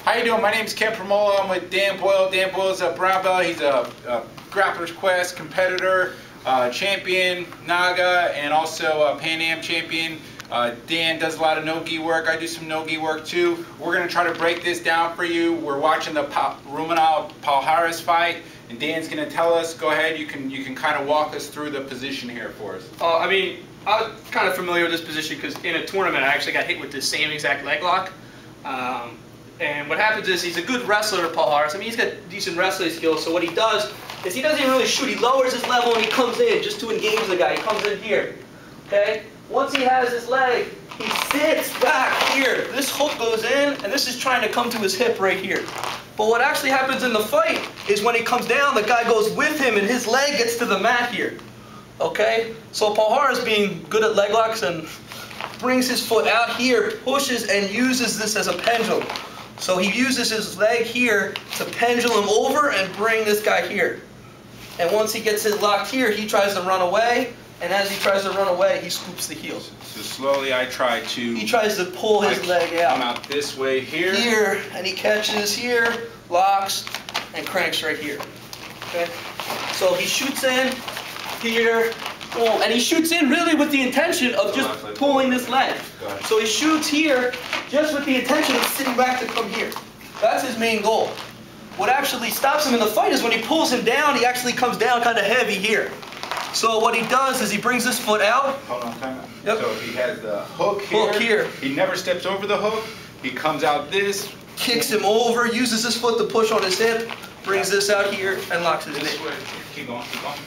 How you doing? My name's Ken Promola. I'm with Dan Boyle. Dan Boyle's a brown belt. He's a Grappler's Quest competitor, champion, Naga, and also a Pan Am champion. Dan does a lot of no-gi work. I do some no-gi work too. We're going to try to break this down for you. We're watching the Ruminal Palhares fight, and Dan's going to tell us. Go ahead. You can kind of walk us through the position here for us. I mean, I'm kind of familiar with this position because in a tournament I actually got hit with the same exact leg lock. And what happens is he's a good wrestler, Palhares. I mean, he's got decent wrestling skills. So what he does is he doesn't even really shoot. He lowers his level and he comes in just to engage the guy. He comes in here. Okay. Once he has his leg, he sits back here. This hook goes in, and this is trying to come to his hip right here. But what actually happens in the fight is when he comes down, the guy goes with him, and his leg gets to the mat here. Okay? So Palhares, being good at leg locks, and brings his foot out here, pushes, and uses this as a pendulum. So he uses his leg here to pendulum over and bring this guy here. And once he gets it locked here, he tries to run away. And as he tries to run away, he scoops the heels. So slowly I try to... He tries to pull his leg out. Come out this way here. Here, and he catches here, locks, and cranks right here. Okay? So he shoots in, here, boom, and he shoots in really with the intention of just pulling this leg. So he shoots here just with the intention of sitting back to come here. That's his main goal. What actually stops him in the fight is when he pulls him down, he actually comes down kind of heavy here. So what he does is he brings his foot out. Hold on, time out. Yep. So he has the hook here. He never steps over the hook. He comes out this. Kicks him over, uses his foot to push on his hip, brings this out here, and locks his knee. Keep going, keep going.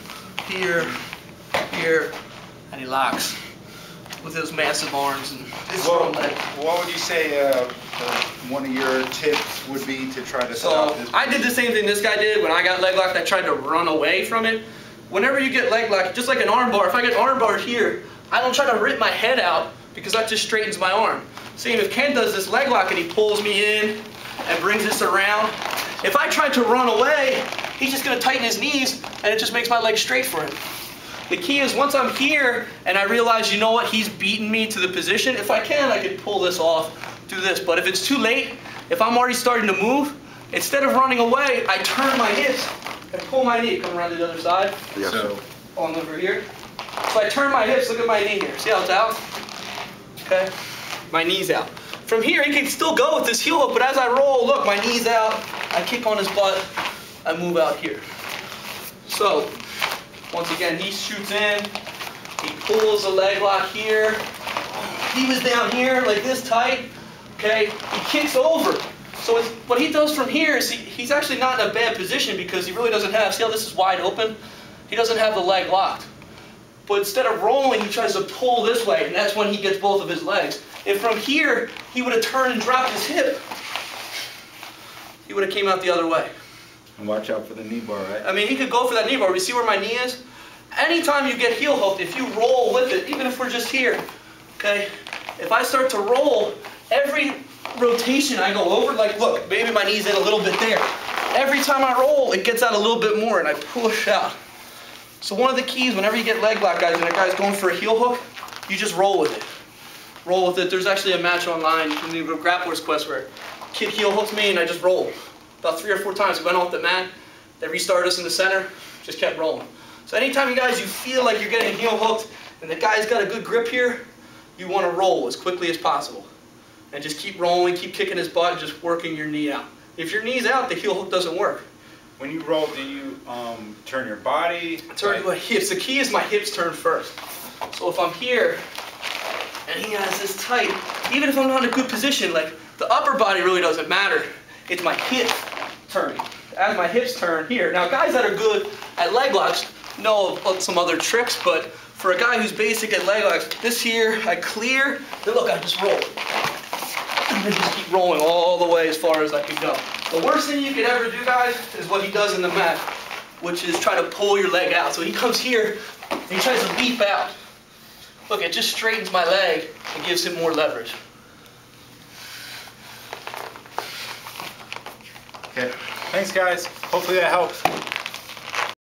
Here, here, and he locks with his massive arms and his strong leg. What would you say one of your tips would be to try to stop this? I did the same thing this guy did. When I got leg locked, I tried to run away from it. Whenever you get leg locked, just like an arm bar, if I get arm bar here, I don't try to rip my head out because that just straightens my arm. Same if Ken does this leg lock and he pulls me in and brings this around. If I try to run away, he's just going to tighten his knees and it just makes my leg straight for him. The key is once I'm here and I realize, you know what, he's beaten me to the position, if I can, I can pull this off, do this. But if it's too late, if I'm already starting to move, instead of running away, I turn my hips and pull my knee, come around to the other side. Yeah. So on over here. So I turn my hips, look at my knee here. See how it's out? Okay? My knee's out. From here, he can still go with this heel hook, but as I roll, look, my knee's out. I kick on his butt. I move out here. So, once again, he shoots in. He pulls the leg lock here. He was down here like this tight. Okay? He kicks over. So what he does from here is he's actually not in a bad position because he really doesn't have, see how this is wide open? He doesn't have the leg locked. But instead of rolling, he tries to pull this way, and that's when he gets both of his legs. If from here, he would have turned and dropped his hip, he would have came out the other way. And watch out for the knee bar, right? I mean, he could go for that knee bar. You see where my knee is? Anytime you get heel hooked, if you roll with it, even if we're just here, okay? If I start to roll, every rotation I go over, like look, maybe my knee's in a little bit there. Every time I roll, it gets out a little bit more and I push out. So one of the keys, whenever you get leg lock, guys, and a guy's going for a heel hook, you just roll with it. Roll with it. There's actually a match online, you can do Grappler's Quest, where a kid heel hooks me and I just roll. About 3 or 4 times, we went off the mat, they restarted us in the center, just kept rolling. So anytime you guys, you feel like you're getting heel hooked and the guy's got a good grip here, you want to roll as quickly as possible. And just keep rolling, keep kicking his butt, and just working your knee out. If your knee's out, the heel hook doesn't work. When you roll, do you turn your body? Turn my hips. The key is my hips turn first. So if I'm here, and he has this tight, even if I'm not in a good position, like the upper body really doesn't matter. It's my hips turning. As my hips turn here. Now guys that are good at leg locks know of some other tricks, but for a guy who's basic at leg locks, this here, I clear, then look, I just roll. And then just keep rolling all the way as far as I can go. The worst thing you could ever do, guys, is what he does in the mat, which is try to pull your leg out. So he comes here, and he tries to leap out. Look, it just straightens my leg and gives him more leverage. Okay, thanks guys. Hopefully that helps.